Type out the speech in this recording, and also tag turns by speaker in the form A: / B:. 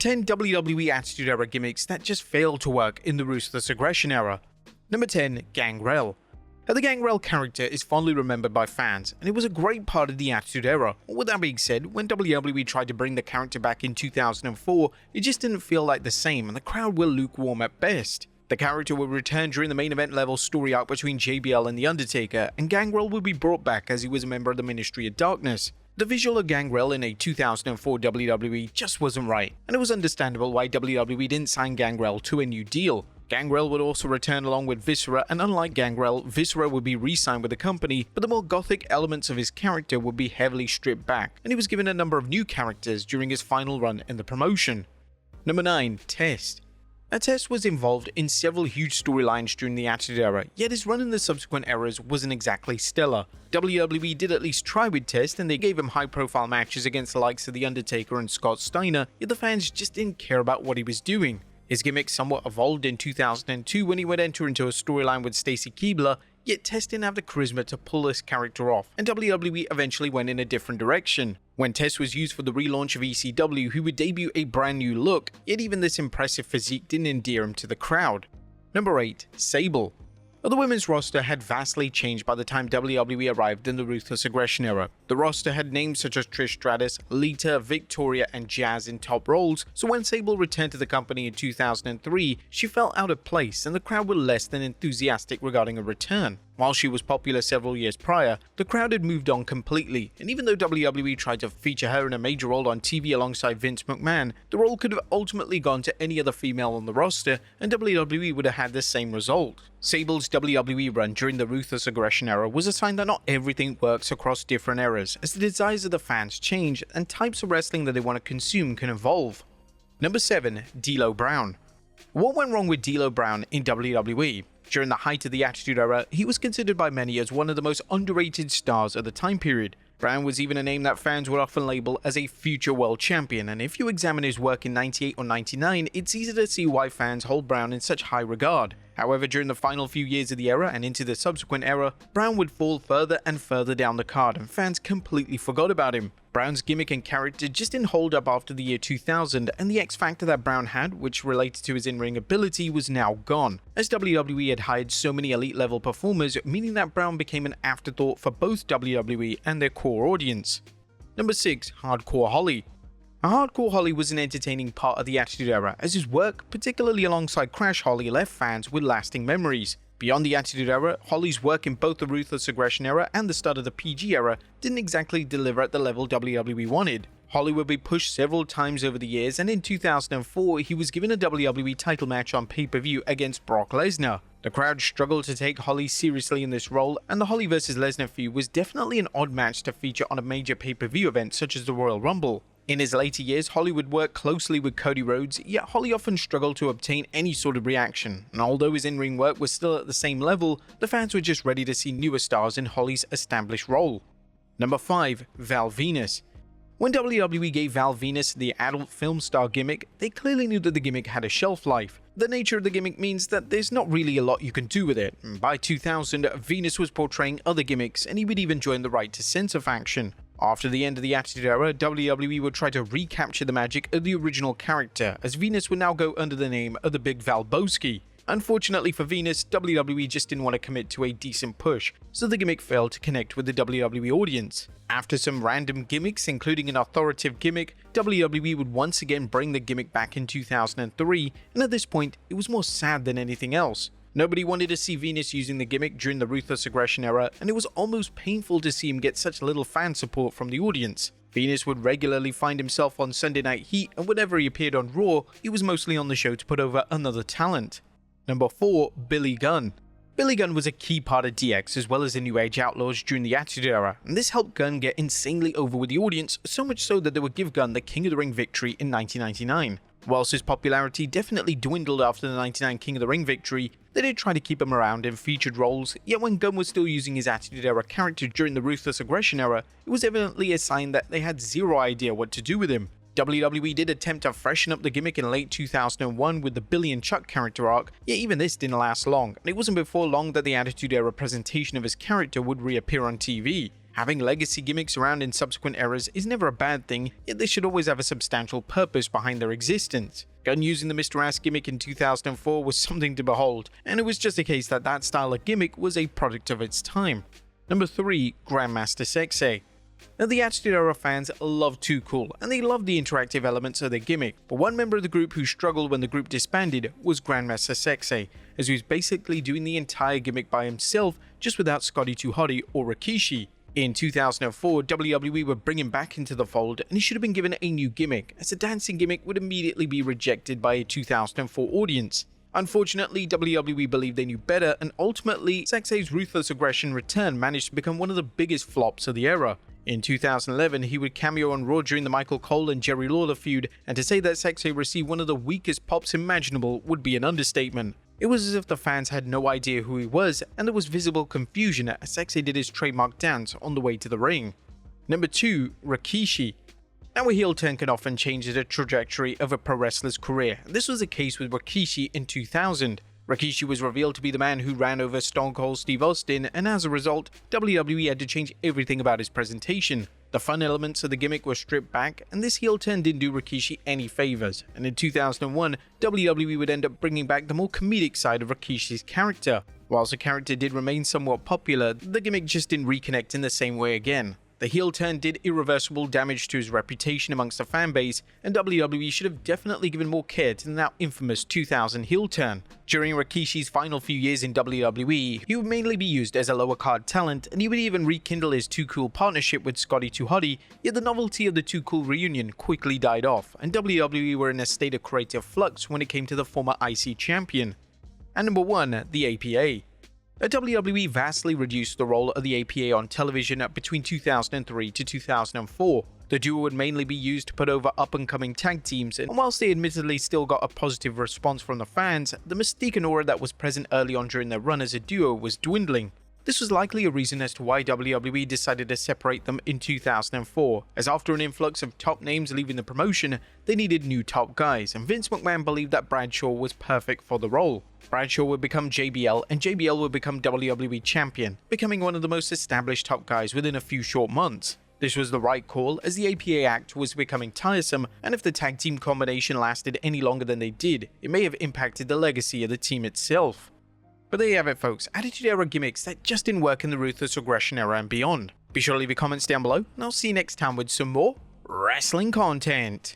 A: 10 WWE Attitude Era gimmicks that just failed to work in the Ruthless Aggression era. Number 10. Gangrel. The Gangrel character is fondly remembered by fans, and it was a great part of the Attitude Era. With that being said, when WWE tried to bring the character back in 2004, it just didn't feel like the same, and the crowd were lukewarm at best. The character would return during the main event level story arc between JBL and The Undertaker, and Gangrel would be brought back as he was a member of the Ministry of Darkness. The visual of Gangrel in a 2004 WWE just wasn't right, and it was understandable why WWE didn't sign Gangrel to a new deal. Gangrel would also return along with Viscera, and unlike Gangrel, Viscera would be re-signed with the company, but the more gothic elements of his character would be heavily stripped back, and he was given a number of new characters during his final run in the promotion. Number 9. Test. Test was involved in several huge storylines during the Attitude Era, yet his run in the subsequent eras wasn't exactly stellar. WWE did at least try with Test, and they gave him high-profile matches against the likes of The Undertaker and Scott Steiner, yet the fans just didn't care about what he was doing. His gimmick somewhat evolved in 2002 when he would enter into a storyline with Stacy Keibler, yet Test didn't have the charisma to pull this character off, and WWE eventually went in a different direction. When Test was used for the relaunch of ECW, he would debut a brand new look, yet even this impressive physique didn't endear him to the crowd. Number 8. Sable. The women's roster had vastly changed by the time WWE arrived in the Ruthless Aggression era. The roster had names such as Trish Stratus, Lita, Victoria, and Jazz in top roles, so when Sable returned to the company in 2003, she felt out of place and the crowd were less than enthusiastic regarding her return. While she was popular several years prior, the crowd had moved on completely, and even though WWE tried to feature her in a major role on TV alongside Vince McMahon, the role could have ultimately gone to any other female on the roster, and WWE would have had the same result. Sable's WWE run during the Ruthless Aggression era was a sign that not everything works across different eras, as the desires of the fans change and types of wrestling that they want to consume can evolve. Number 7. D'Lo Brown. What went wrong with D'Lo Brown in WWE? During the height of the Attitude Era, he was considered by many as one of the most underrated stars of the time period. Brown was even a name that fans would often label as a future world champion, and if you examine his work in 98 or 99, it's easy to see why fans hold Brown in such high regard. However, during the final few years of the era and into the subsequent era, Brown would fall further and further down the card, and fans completely forgot about him. Brown's gimmick and character just didn't hold up after the year 2000, and the X factor that Brown had, which related to his in-ring ability, was now gone, as WWE had hired so many elite-level performers, meaning that Brown became an afterthought for both WWE and their core audience. Number 6. Hardcore Holly. Hardcore Holly was an entertaining part of the Attitude Era, as his work, particularly alongside Crash Holly, left fans with lasting memories. Beyond the Attitude Era, Holly's work in both the Ruthless Aggression era and the start of the PG era didn't exactly deliver at the level WWE wanted. Holly would be pushed several times over the years, and in 2004 he was given a WWE title match on pay-per-view against Brock Lesnar. The crowd struggled to take Holly seriously in this role, and the Holly vs Lesnar feud was definitely an odd match to feature on a major pay-per-view event such as the Royal Rumble. In his later years, Holly would work closely with Cody Rhodes, yet Holly often struggled to obtain any sort of reaction, and although his in-ring work was still at the same level, the fans were just ready to see newer stars in Holly's established role. Number 5. Val Venis. When WWE gave Val Venis the adult film star gimmick, they clearly knew that the gimmick had a shelf life. The nature of the gimmick means that there's not really a lot you can do with it. By 2000, Venis was portraying other gimmicks, and he would even join the Right to Censor faction. After the end of the Attitude Era, WWE would try to recapture the magic of the original character, as Venis would now go under the name of the Big Valboski. Unfortunately for Venis, WWE just didn't want to commit to a decent push, so the gimmick failed to connect with the WWE audience. After some random gimmicks, including an authoritative gimmick, WWE would once again bring the gimmick back in 2003, and at this point, it was more sad than anything else. Nobody wanted to see Venis using the gimmick during the Ruthless Aggression era, and it was almost painful to see him get such little fan support from the audience. Venis would regularly find himself on Sunday Night Heat, and whenever he appeared on Raw, he was mostly on the show to put over another talent. Number 4. Billy Gunn. Billy Gunn was a key part of DX as well as the New Age Outlaws during the Attitude Era, and this helped Gunn get insanely over with the audience, so much so that they would give Gunn the King of the Ring victory in 1999. Whilst his popularity definitely dwindled after the 99 King of the Ring victory, they did try to keep him around in featured roles, yet when Gunn was still using his Attitude Era character during the Ruthless Aggression era, it was evidently a sign that they had zero idea what to do with him. WWE did attempt to freshen up the gimmick in late 2001 with the Billy and Chuck character arc, yet even this didn't last long, and it wasn't before long that the Attitude Era presentation of his character would reappear on TV. Having legacy gimmicks around in subsequent eras is never a bad thing, yet they should always have a substantial purpose behind their existence. Gunn using the Mr. Ass gimmick in 2004 was something to behold, and it was just a case that that style of gimmick was a product of its time. Number 3. Grandmaster Sexi. Now, the Attitude Era fans love Too Cool, and they loved the interactive elements of their gimmick, but one member of the group who struggled when the group disbanded was Grandmaster Sexi, as he was basically doing the entire gimmick by himself, just without Scotty 2 Hotty or Rikishi. In 2004, WWE were bringing back into the fold, and he should have been given a new gimmick, as a dancing gimmick would immediately be rejected by a 2004 audience. Unfortunately, WWE believed they knew better, and ultimately, Sexi's ruthless aggression return managed to become one of the biggest flops of the era. In 2011, he would cameo on Raw during the Michael Cole and Jerry Lawler feud, and to say that Sexi received one of the weakest pops imaginable would be an understatement. It was as if the fans had no idea who he was, and there was visible confusion as Sexi did his trademark dance on the way to the ring. Number 2. Rikishi. Now, a heel turn can often change the trajectory of a pro wrestler's career, and this was the case with Rikishi in 2000. Rikishi was revealed to be the man who ran over Stone Cold Steve Austin, and as a result, WWE had to change everything about his presentation. The fun elements of the gimmick were stripped back, and this heel turn didn't do Rikishi any favors, and in 2001, WWE would end up bringing back the more comedic side of Rikishi's character. Whilst the character did remain somewhat popular, the gimmick just didn't reconnect in the same way again. The heel turn did irreversible damage to his reputation amongst the fanbase, and WWE should have definitely given more care to the now infamous 2000 heel turn. During Rikishi's final few years in WWE, he would mainly be used as a lower card talent, and he would even rekindle his Too Cool partnership with Scotty 2 Hotty, yet the novelty of the Too Cool reunion quickly died off, and WWE were in a state of creative flux when it came to the former IC champion. And number 1, the APA. WWE vastly reduced the role of the APA on television between 2003 to 2004. The duo would mainly be used to put over up-and-coming tag teams, and whilst they admittedly still got a positive response from the fans, the mystique and aura that was present early on during their run as a duo was dwindling. This was likely a reason as to why WWE decided to separate them in 2004, as after an influx of top names leaving the promotion, they needed new top guys, and Vince McMahon believed that Bradshaw was perfect for the role. Bradshaw would become JBL, and JBL would become WWE Champion, becoming one of the most established top guys within a few short months. This was the right call, as the APA act was becoming tiresome, and if the tag team combination lasted any longer than they did, it may have impacted the legacy of the team itself. But there you have it, folks, Attitude Era gimmicks that just didn't work in the Ruthless Aggression era and beyond. Be sure to leave your comments down below, and I'll see you next time with some more wrestling content.